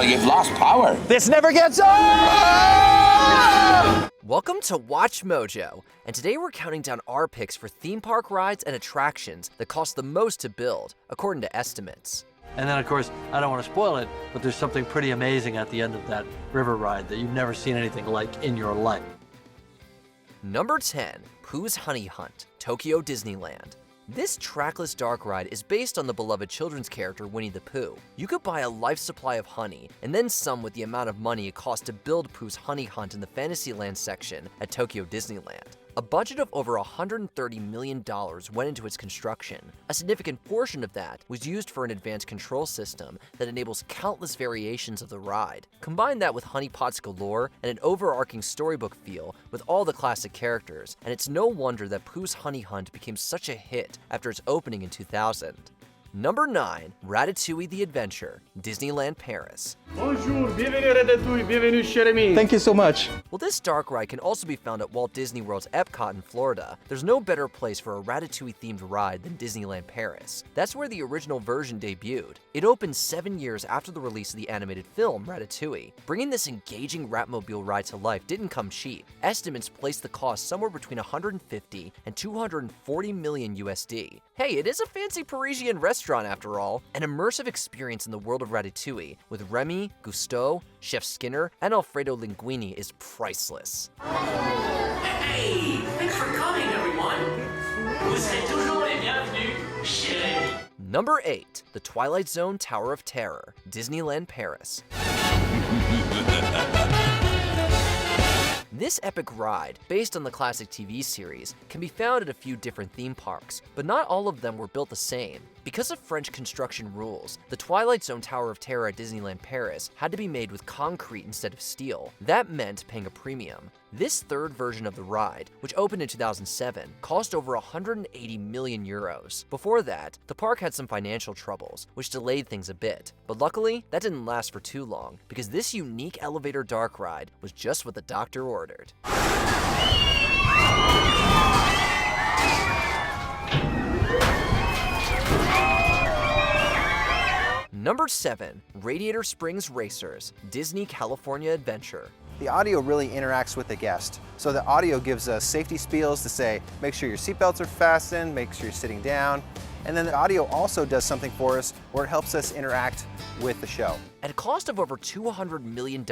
like you've lost power. This never gets old! Welcome to Watch Mojo, and today we're counting down our picks for theme park rides and attractions that cost the most to build, according to estimates. And then, of course, I don't want to spoil it, but there's something pretty amazing at the end of that river ride that you've never seen anything like in your life. Number 10, Pooh's Honey Hunt, Tokyo Disneyland. This trackless dark ride is based on the beloved children's character Winnie the Pooh. You could buy a life supply of honey, and then some with the amount of money it costs to build Pooh's Honey Hunt in the Fantasyland section at Tokyo Disneyland. A budget of over $130 million went into its construction. A significant portion of that was used for an advanced control system that enables countless variations of the ride. Combine that with Honey Pot's galore and an overarching storybook feel with all the classic characters, and it's no wonder that Pooh's Honey Hunt became such a hit after its opening in 2000. Number 9, Ratatouille the Adventure, Disneyland Paris. Bonjour, bienvenue Ratatouille, bienvenue cher ami. Thank you so much. While this dark ride can also be found at Walt Disney World's Epcot in Florida, there's no better place for a Ratatouille-themed ride than Disneyland Paris. That's where the original version debuted. It opened 7 years after the release of the animated film, Ratatouille. Bringing this engaging Ratmobile ride to life didn't come cheap. Estimates place the cost somewhere between 150 and 240 million USD. Hey, it is a fancy Parisian restaurant after all. An immersive experience in the world of Ratatouille with Remy, Gusteau, Chef Skinner, and Alfredo Linguini is priceless. Hey, thanks for coming, everyone. Vous êtes toujours les bienvenus chez Rémi. Number 8, the Twilight Zone Tower of Terror, Disneyland Paris. This epic ride, based on the classic TV series, can be found at a few different theme parks, but not all of them were built the same. Because of French construction rules, the Twilight Zone Tower of Terror at Disneyland Paris had to be made with concrete instead of steel. That meant paying a premium. This third version of the ride, which opened in 2007, cost over 180 million euros. Before that, the park had some financial troubles, which delayed things a bit. But luckily, that didn't last for too long, because this unique elevator dark ride was just what the doctor ordered. Number 7, Radiator Springs Racers, Disney California Adventure. The audio really interacts with the guest. So the audio gives us safety spiels to say, make sure your seatbelts are fastened, make sure you're sitting down. And then the audio also does something for us where it helps us interact with the show. At a cost of over $200 million,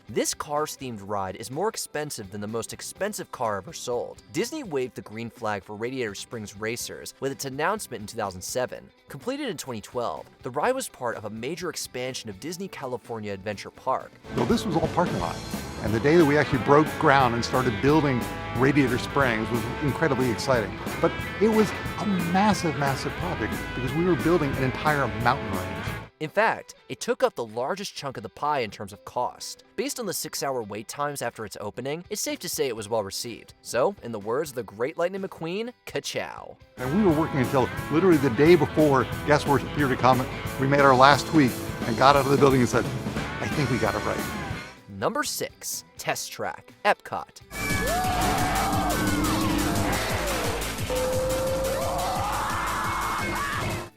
this Cars-themed ride is more expensive than the most expensive car ever sold. Disney waved the green flag for Radiator Springs Racers with its announcement in 2007. Completed in 2012, the ride was part of a major expansion of Disney California Adventure Park. Well, this was all parking lot. And the day that we actually broke ground and started building Radiator Springs was incredibly exciting. But it was a massive, massive project because we were building an entire mountain range. In fact, it took up the largest chunk of the pie in terms of cost. Based on the 6-hour wait times after its opening, it's safe to say it was well received. So, in the words of the great Lightning McQueen, ka-chow. And we were working until literally the day before guests were here to come. We made our last tweak and got out of the building and said, I think we got it right. Number 6, Test Track, Epcot.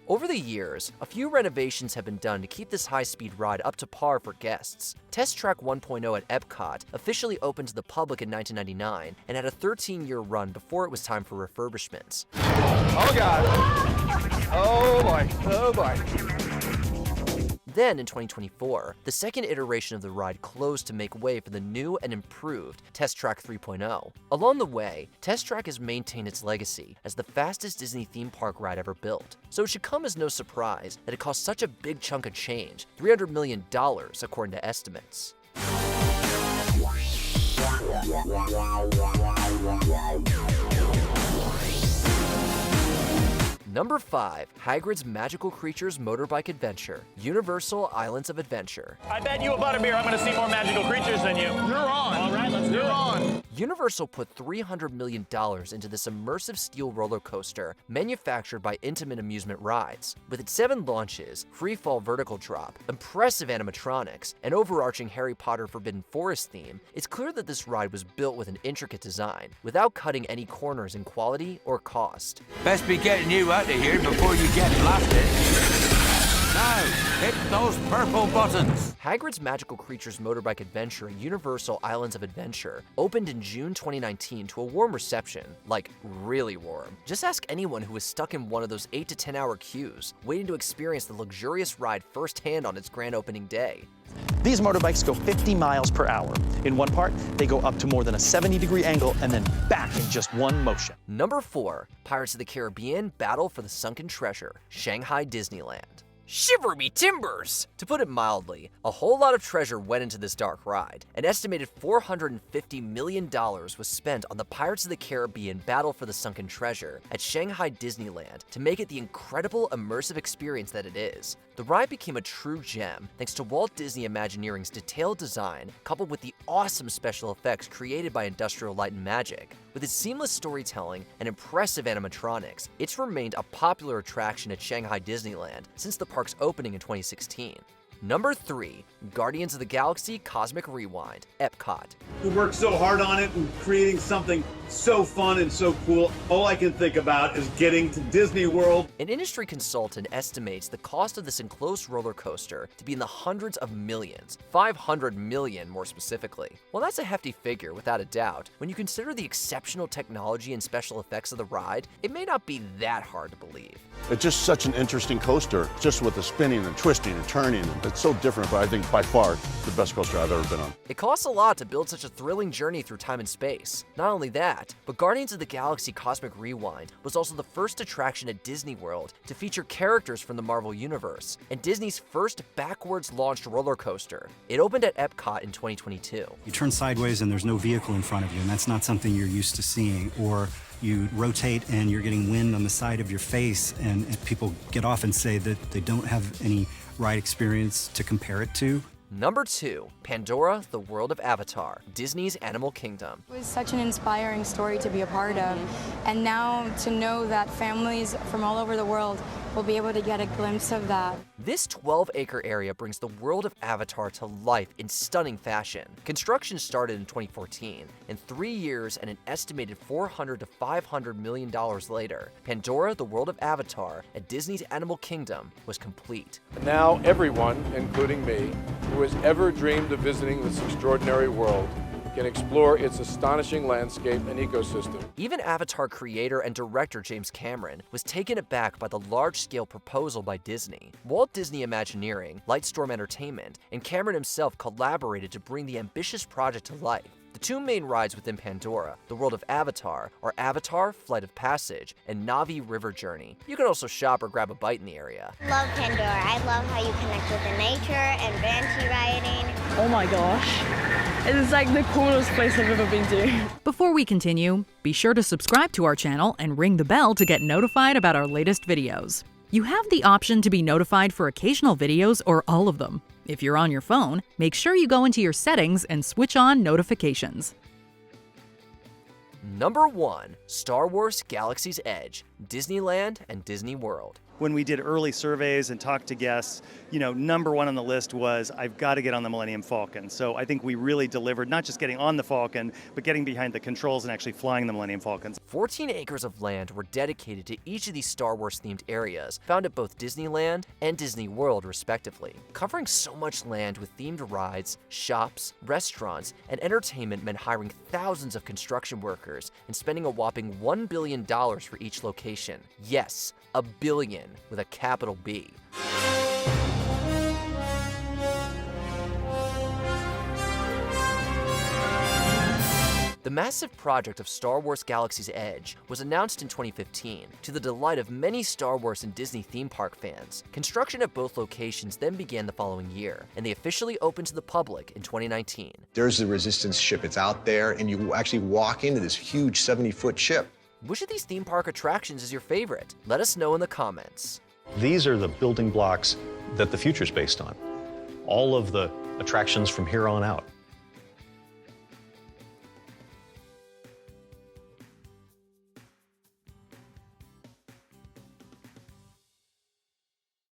Over the years, a few renovations have been done to keep this high-speed ride up to par for guests. Test Track 1.0 at Epcot officially opened to the public in 1999 and had a 13-year run before it was time for refurbishments. Oh God. Oh boy. Oh boy. Then, in 2024, the second iteration of the ride closed to make way for the new and improved Test Track 3.0. Along the way, Test Track has maintained its legacy as the fastest Disney theme park ride ever built. So it should come as no surprise that it cost such a big chunk of change, $300 million according to estimates. Number 5, Hagrid's Magical Creatures Motorbike Adventure, Universal Islands of Adventure. I bet you a butterbeer I'm gonna see more magical creatures than you. You're on. All right, let's do it. On. Universal put $300 million into this immersive steel roller coaster manufactured by Intamin Amusement Rides. With its 7 launches, free-fall vertical drop, impressive animatronics, and overarching Harry Potter Forbidden Forest theme, it's clear that this ride was built with an intricate design, without cutting any corners in quality or cost. Best be getting you out of here before you get blasted. Now, hit those purple buttons. Hagrid's Magical Creatures Motorbike Adventure at Universal Islands of Adventure opened in June 2019 to a warm reception, like really warm. Just ask anyone who was stuck in one of those 8 to 10 hour queues, waiting to experience the luxurious ride firsthand on its grand opening day. These motorbikes go 50 miles per hour. In one part, they go up to more than a 70-degree angle and then back in just one motion. Number 4, Pirates of the Caribbean Battle for the Sunken Treasure, Shanghai Disneyland. Shiver me timbers! To put it mildly, a whole lot of treasure went into this dark ride. An estimated $450 million was spent on the Pirates of the Caribbean Battle for the Sunken Treasure at Shanghai Disneyland to make it the incredible immersive experience that it is. The ride became a true gem thanks to Walt Disney Imagineering's detailed design coupled with the awesome special effects created by Industrial Light and Magic. With its seamless storytelling and impressive animatronics, it's remained a popular attraction at Shanghai Disneyland since the park's opening in 2016. Number 3, Guardians of the Galaxy Cosmic Rewind, Epcot. We worked so hard on it and creating something so fun and so cool. All I can think about is getting to Disney World. An industry consultant estimates the cost of this enclosed roller coaster to be in the hundreds of millions, 500 million more specifically. While that's a hefty figure without a doubt, when you consider the exceptional technology and special effects of the ride, it may not be that hard to believe. It's just such an interesting coaster, just with the spinning and twisting and turning. It's so different, but I think by far the best coaster I've ever been on. It costs a lot to build such a thrilling journey through time and space. Not only that, but Guardians of the Galaxy Cosmic Rewind was also the first attraction at Disney World to feature characters from the Marvel Universe, and Disney's first backwards launched roller coaster. It opened at Epcot in 2022. You turn sideways and there's no vehicle in front of you, and that's not something you're used to seeing. Or you rotate and you're getting wind on the side of your face, and people get off and say that they don't have any ride experience to compare it to. Number 2, Pandora, the World of Avatar, Disney's Animal Kingdom. It was such an inspiring story to be a part of, and now to know that families from all over the world will be able to get a glimpse of that. This 12-acre area brings the world of Avatar to life in stunning fashion. Construction started in 2014, and 3 years and an estimated $400 to $500 million later, Pandora, the World of Avatar at Disney's Animal Kingdom was complete. Now everyone, including me, who has ever dreamed of visiting this extraordinary world can explore its astonishing landscape and ecosystem. Even Avatar creator and director James Cameron was taken aback by the large-scale proposal by Disney. Walt Disney Imagineering, Lightstorm Entertainment, and Cameron himself collaborated to bring the ambitious project to life. The two main rides within Pandora, the World of Avatar, are Avatar, Flight of Passage, and Na'vi River Journey. You can also shop or grab a bite in the area. Love Pandora. I love how you connect with the nature and banshee riding. Oh my gosh. It is like the coolest place I've ever been to. Before we continue, be sure to subscribe to our channel and ring the bell to get notified about our latest videos. You have the option to be notified for occasional videos or all of them. If you're on your phone, make sure you go into your settings and switch on notifications. Number 1, Star Wars Galaxy's Edge, Disneyland and Disney World. When we did early surveys and talked to guests, number 1 on the list was, I've got to get on the Millennium Falcon. So I think we really delivered, not just getting on the Falcon, but getting behind the controls and actually flying the Millennium Falcons. 14 acres of land were dedicated to each of these Star Wars-themed areas, found at both Disneyland and Disney World, respectively. Covering so much land with themed rides, shops, restaurants, and entertainment meant hiring thousands of construction workers and spending a whopping $1 billion for each location. Yes, a billion with a capital B. The massive project of Star Wars Galaxy's Edge was announced in 2015, to the delight of many Star Wars and Disney theme park fans. Construction at both locations then began the following year, and they officially opened to the public in 2019. There's the Resistance ship. It's out there, and you actually walk into this huge 70-foot ship. Which of these theme park attractions is your favorite? Let us know in the comments. These are the building blocks that the future's based on. All of the attractions from here on out.